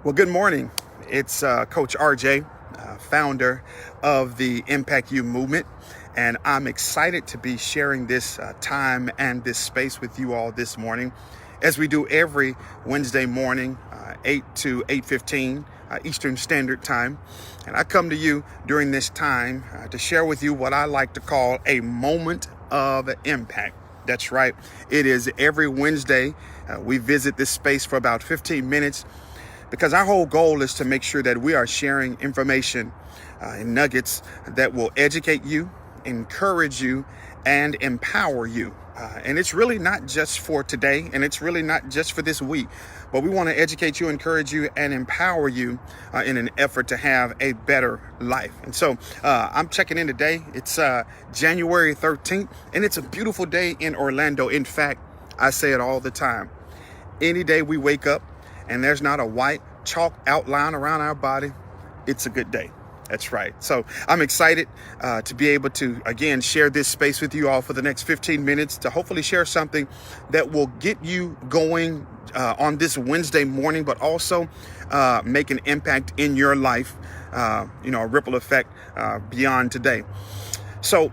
Well, good morning. It's Coach RJ, founder of the Impact U movement, and I'm excited to be sharing this time and this space with you all this morning, as we do every Wednesday morning, 8 to 8:15 Eastern Standard Time. And I come to you during this time to share with you what I like to call a moment of impact. That's right. It is every Wednesday. We visit this space for about 15 minutes because our whole goal is to make sure that we are sharing information and nuggets that will educate you, encourage you, and empower you. And it's really not just for today, and it's really not just for this week, but we want to educate you, encourage you, and empower you in an effort to have a better life. And so I'm checking in today. It's January 13th, and it's a beautiful day in Orlando. In fact, I say it all the time. Any day we wake up and there's not a white chalk outline around our body, it's a good day. That's right. So I'm excited to be able to, again, share this space with you all for the next 15 minutes to hopefully share something that will get you going on this Wednesday morning, but also make an impact in your life, a ripple effect beyond today. So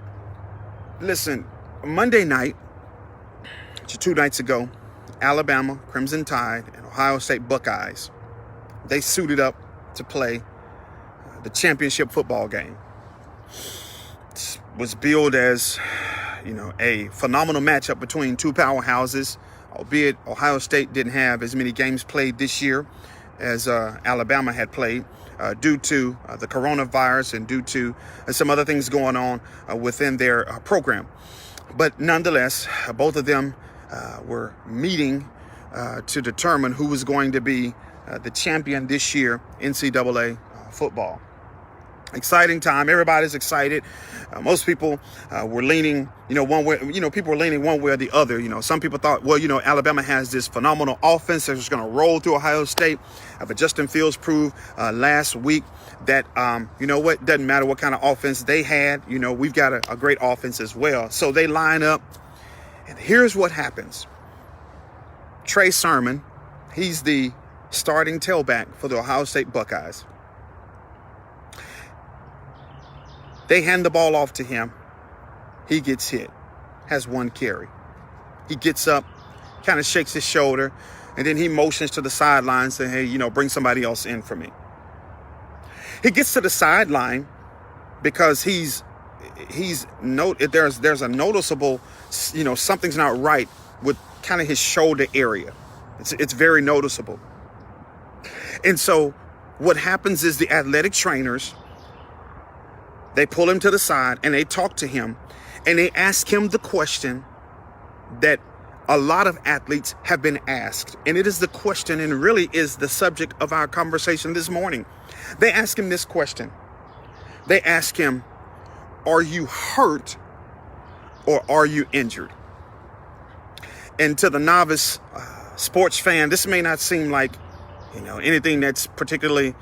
listen, Monday night, 2 nights ago, Alabama Crimson Tide and Ohio State Buckeyes, they suited up to play the championship football game. It was billed as, a phenomenal matchup between two powerhouses, albeit Ohio State didn't have as many games played this year as Alabama had played due to the coronavirus and due to some other things going on within their program. But nonetheless, both of them were meeting to determine who was going to be the champion this year, NCAA football. Exciting time. Everybody's excited. Most people were leaning, one way. People were leaning one way or the other. Some people thought, Alabama has this phenomenal offense that's just going to roll through Ohio State. But Justin Fields proved last week that, doesn't matter what kind of offense they had. We've got a great offense as well. So they line up. And here's what happens. Trey Sermon, he's the starting tailback for the Ohio State Buckeyes. They hand the ball off to him. He gets hit, has one carry. He gets up, kind of shakes his shoulder, and then he motions to the sideline saying, hey, bring somebody else in for me. He gets to the sideline because there's a noticeable, something's not right with kind of his shoulder area. It's very noticeable. And so what happens is the athletic trainers, they pull him to the side and they talk to him and they ask him the question that a lot of athletes have been asked. And it is the question and really is the subject of our conversation this morning. They ask him this question. They ask him, are you hurt or are you injured? And to the novice sports fan, this may not seem like, anything that's particularly,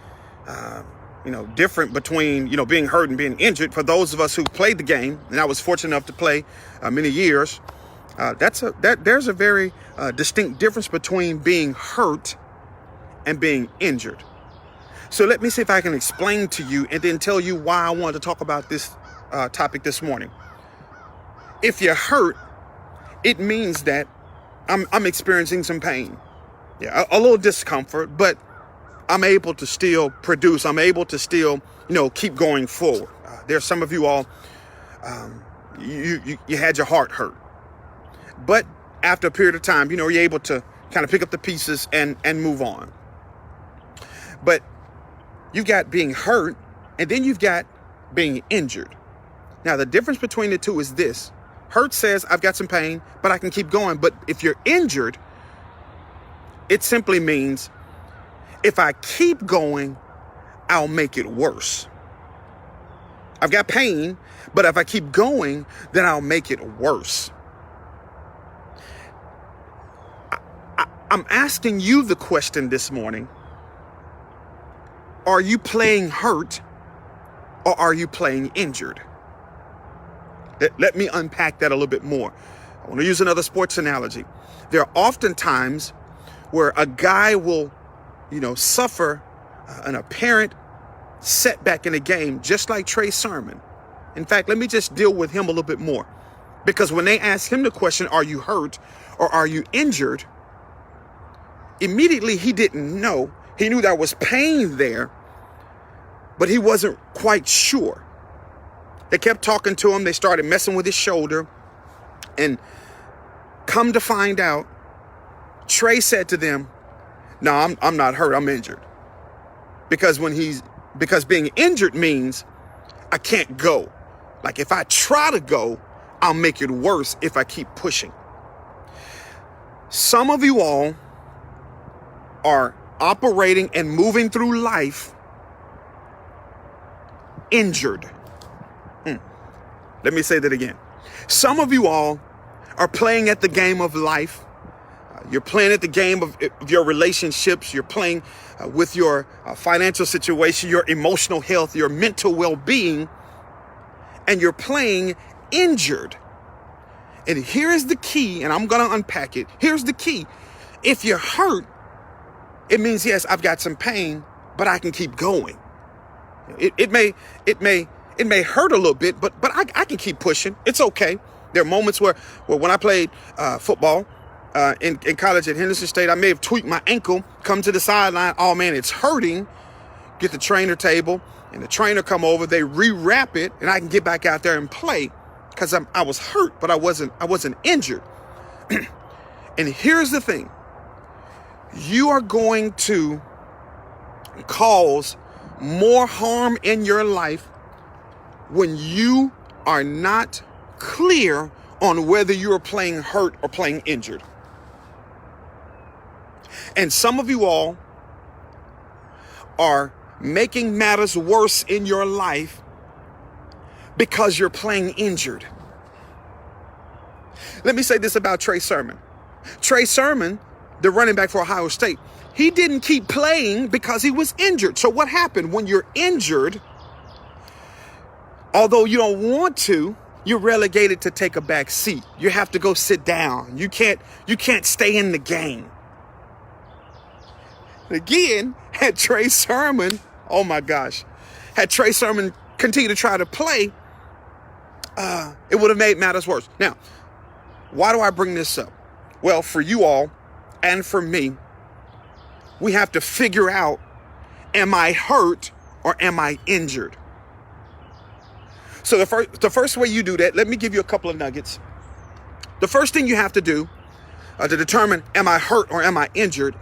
different between, being hurt and being injured. For those of us who played the game, and I was fortunate enough to play many years, there's a very distinct difference between being hurt and being injured. So let me see if I can explain to you and then tell you why I wanted to talk about this topic this morning. If you're hurt, it means that I'm experiencing some pain. Yeah, a little discomfort, but I'm able to still produce. I'm able to still, keep going forward. There's some of you all, you had your heart hurt. But after a period of time, you're able to kind of pick up the pieces and move on. But you've got being hurt and then you've got being injured. Now, the difference between the two is this. Hurt says I've got some pain, but I can keep going. But if you're injured, it simply means if I keep going, I'll make it worse. I've got pain, but if I keep going, then I'll make it worse. I'm asking you the question this morning. Are you playing hurt or are you playing injured? Let me unpack that a little bit more. I want to use another sports analogy. There are often times where a guy will suffer an apparent setback in a game, just like Trey Sermon. In fact, let me just deal with him a little bit more. Because when they asked him the question, are you hurt or are you injured? Immediately, he didn't know. He knew there was pain there, but he wasn't quite sure. They kept talking to him. They started messing with his shoulder. And come to find out, Trey said to them, no, I'm not hurt. I'm injured. Because being injured means I can't go. Like if I try to go, I'll make it worse if I keep pushing. Some of you all are operating and moving through life injured. Let me say that again. Some of you all are playing at the game of life. You're playing at the game of your relationships. You're playing with your financial situation, your emotional health, your mental well-being, and you're playing injured. And here's the key, and I'm going to unpack it. Here's the key. If you're hurt, it means, yes, I've got some pain, but I can keep going. It may hurt a little bit, but I can keep pushing. It's okay. There are moments where when I played football in college at Henderson State, I may have tweaked my ankle, come to the sideline. Oh man, it's hurting. Get the trainer table and the trainer come over. They rewrap it and I can get back out there and play because I was hurt, but I wasn't injured. And here's the thing. You are going to cause more harm in your life when you are not clear on whether you're playing hurt or playing injured. And some of you all are making matters worse in your life because you're playing injured. Let me say this about Trey Sermon. Trey Sermon, the running back for Ohio State, he didn't keep playing because he was injured. So what happened when you're injured? Although you don't want to, you're relegated to take a back seat. You have to go sit down. You can't stay in the game. Again, had Trey Sermon, oh my gosh, had Trey Sermon continued to try to play, it would have made matters worse. Now, why do I bring this up? Well, for you all and for me, we have to figure out, am I hurt or am I injured? So the first way you do that, let me give you a couple of nuggets. The first thing you have to do to determine, am I hurt or am I injured?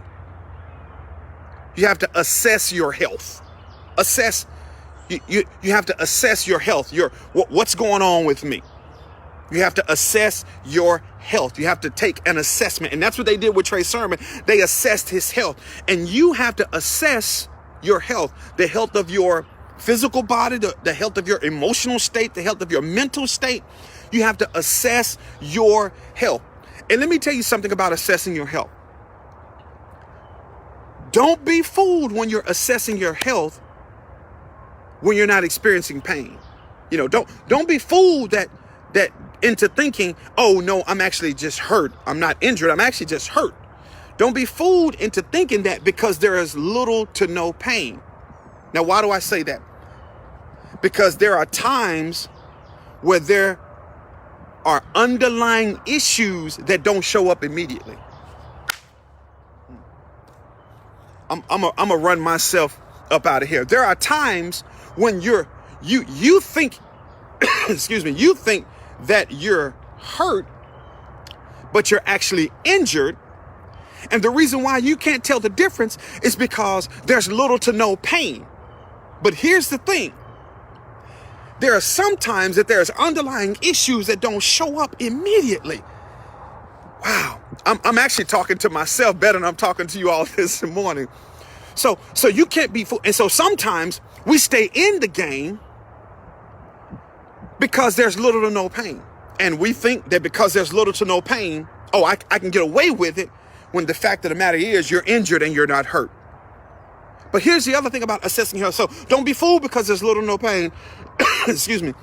You have to assess your health. You have to assess your health. What's going on with me? You have to assess your health. You have to take an assessment. And that's what they did with Trey Sermon. They assessed his health. And you have to assess your health, the health of your physical body, the health of your emotional state, the health of your mental state. You have to assess your health. And let me tell you something about assessing your health. Don't be fooled when you're assessing your health when you're not experiencing pain. Don't be fooled that into thinking, oh no, I'm actually just hurt. I'm not injured. I'm actually just hurt. Don't be fooled into thinking that because there is little to no pain. Now, why do I say that? Because there are times where there are underlying issues that don't show up immediately. I'm gonna run myself up out of here. There are times when you think, you think that you're hurt, but you're actually injured. And the reason why you can't tell the difference is because there's little to no pain. But here's the thing. There are some times that there's underlying issues that don't show up immediately. Wow. I'm actually talking to myself better than I'm talking to you all this morning. So you can't be fooled. And so sometimes we stay in the game because there's little to no pain. And we think that because there's little to no pain, I can get away with it, when the fact of the matter is you're injured and you're not hurt. But here's the other thing about assessing health. So don't be fooled because there's little to no pain. Excuse me.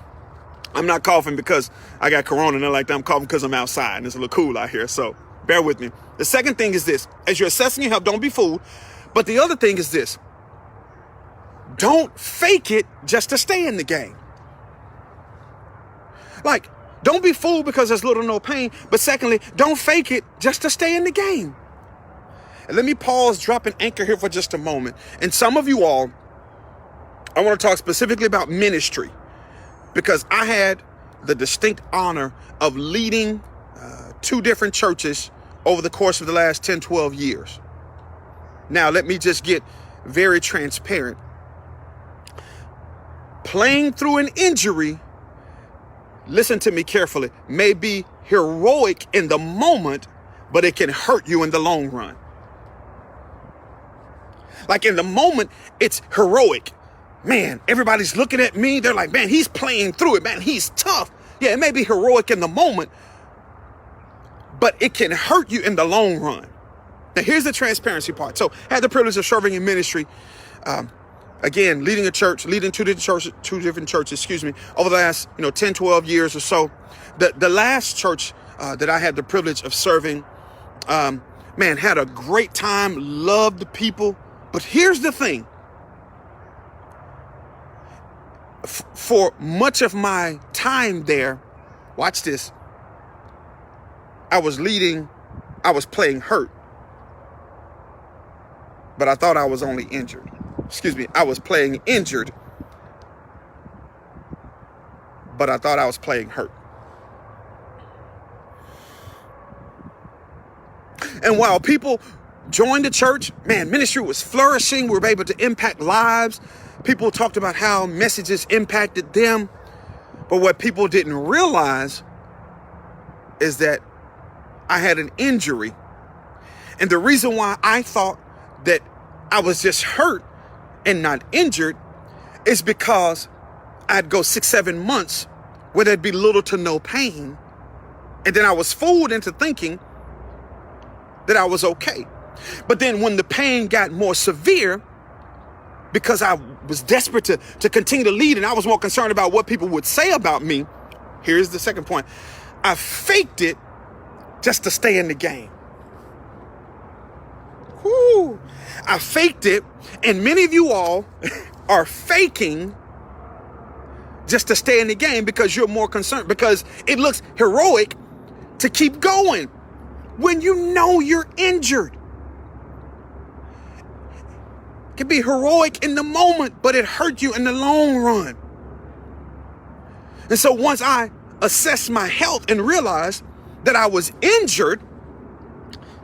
I'm not coughing because I got corona and like that. I'm coughing because I'm outside and it's a little cool out here. So bear with me. The second thing is this. As you're assessing your health, don't be fooled But the other thing is this: don't fake it just to stay in the game. Like, don't be fooled because there's little or no pain. But secondly, don't fake it just to stay in the game. And let me pause, drop an anchor here for just a moment. And some of you all, I want to talk specifically about ministry, because I had the distinct honor of leading 2 different churches over the course of the last 10, 12 years. Now, let me just get very transparent. Playing through an injury, listen to me carefully, may be heroic in the moment, but it can hurt you in the long run. Like, in the moment, it's heroic. Man, everybody's looking at me. They're like, man, he's playing through it. Man, he's tough. Yeah, it may be heroic in the moment, but it can hurt you in the long run. Now, here's the transparency part. So I had the privilege of serving in ministry. Again, leading a church, leading two different churches, over the last, 10, 12 years or so. The last church that I had the privilege of serving, had a great time, loved the people. But here's the thing. For much of my time there, watch this, I was playing hurt. But I thought I was only injured. I was playing injured, but I thought I was playing hurt. And while people joined the church, ministry was flourishing. We were able to impact lives. People talked about how messages impacted them. But what people didn't realize is that I had an injury. And the reason why I thought that I was just hurt and not injured is because I'd go 6-7 months where there'd be little to no pain. And then I was fooled into thinking that I was okay. But then when the pain got more severe, because I was desperate to continue to lead and I was more concerned about what people would say about me, here's the second point. I faked it just to stay in the game. Whoo. I faked it, and many of you all are faking just to stay in the game because you're more concerned, because it looks heroic to keep going when you know you're injured. It can be heroic in the moment, but it hurt you in the long run. And so once I assessed my health and realized that I was injured,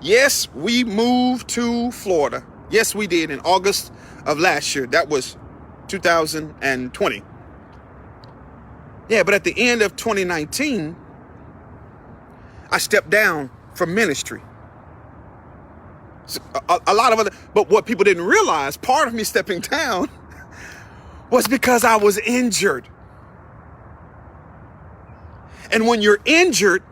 yes, we moved to Florida. Yes, we did, in August of last year. That was 2020. Yeah, but at the end of 2019, I stepped down from ministry. So a lot of other, but what people didn't realize, part of me stepping down was because I was injured. And when you're injured,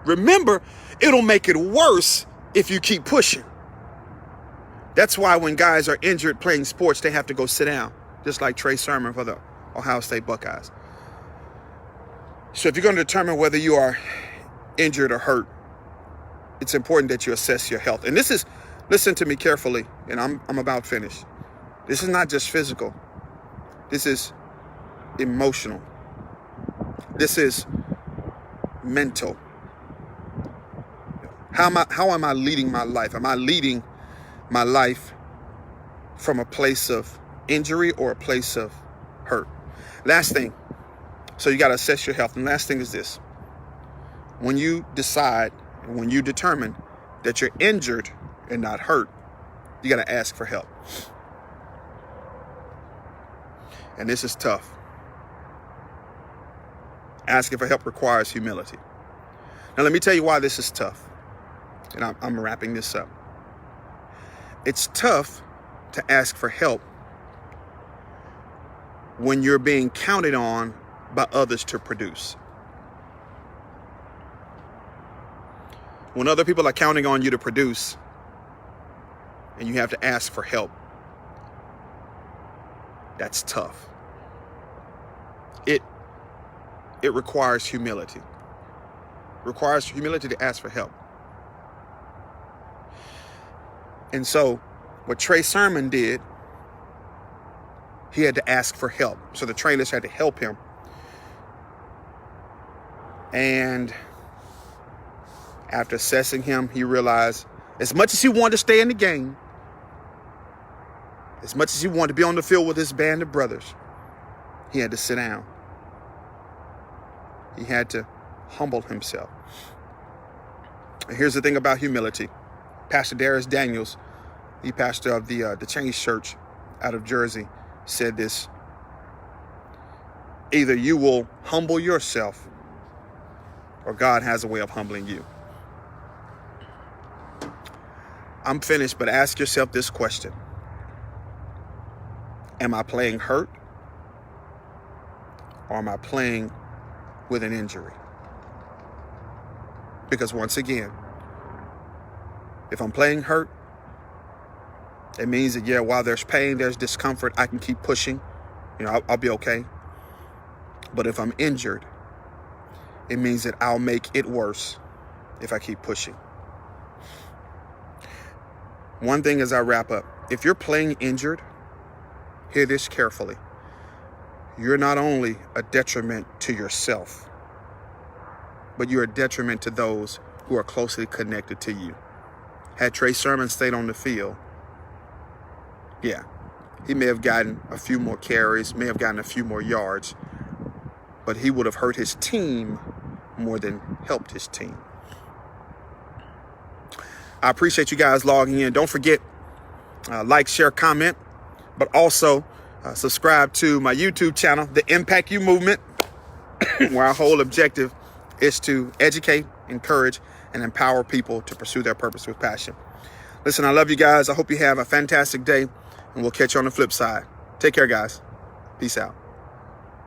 remember, it'll make it worse if you keep pushing. That's why when guys are injured playing sports, they have to go sit down, just like Trey Sermon for the Ohio State Buckeyes. So if you're going to determine whether you are injured or hurt, it's important that you assess your health. And this is, listen to me carefully, and I'm about finished. This is not just physical. This is emotional. This is mental. How am I leading my life? Am I leading my life from a place of injury or a place of hurt? Last thing, so you got to assess your health. And last thing is this. When you decide, when you determine that you're injured and not hurt, you got to ask for help. And this is tough. Asking for help requires humility. Now, let me tell you why this is tough. And I'm wrapping this up. It's tough to ask for help when you're being counted on by others to produce. When other people are counting on you to produce and you have to ask for help, that's tough. It requires humility. It requires humility to ask for help. And so what Trey Sermon did, he had to ask for help. So the trainers had to help him. And after assessing him, he realized as much as he wanted to stay in the game, as much as he wanted to be on the field with his band of brothers, he had to sit down. He had to humble himself. And here's the thing about humility. Pastor Darius Daniels, the pastor of the Change Church out of Jersey, said this: either you will humble yourself or God has a way of humbling you. I'm finished, but ask yourself this question. Am I playing hurt? Or am I playing with an injury? Because once again, if I'm playing hurt, it means that, yeah, while there's pain, there's discomfort, I can keep pushing. I'll be okay. But if I'm injured, it means that I'll make it worse if I keep pushing. One thing as I wrap up, if you're playing injured, hear this carefully. You're not only a detriment to yourself, but you're a detriment to those who are closely connected to you. Had Trey Sermon stayed on the field, yeah, he may have gotten a few more carries, may have gotten a few more yards, but he would have hurt his team more than helped his team. I appreciate you guys logging in. Don't forget, like, share, comment, but also subscribe to my YouTube channel, The Impact You Movement, where our whole objective is to educate, encourage, and empower people to pursue their purpose with passion. Listen, I love you guys. I hope you have a fantastic day, and we'll catch you on the flip side. Take care, guys. Peace out.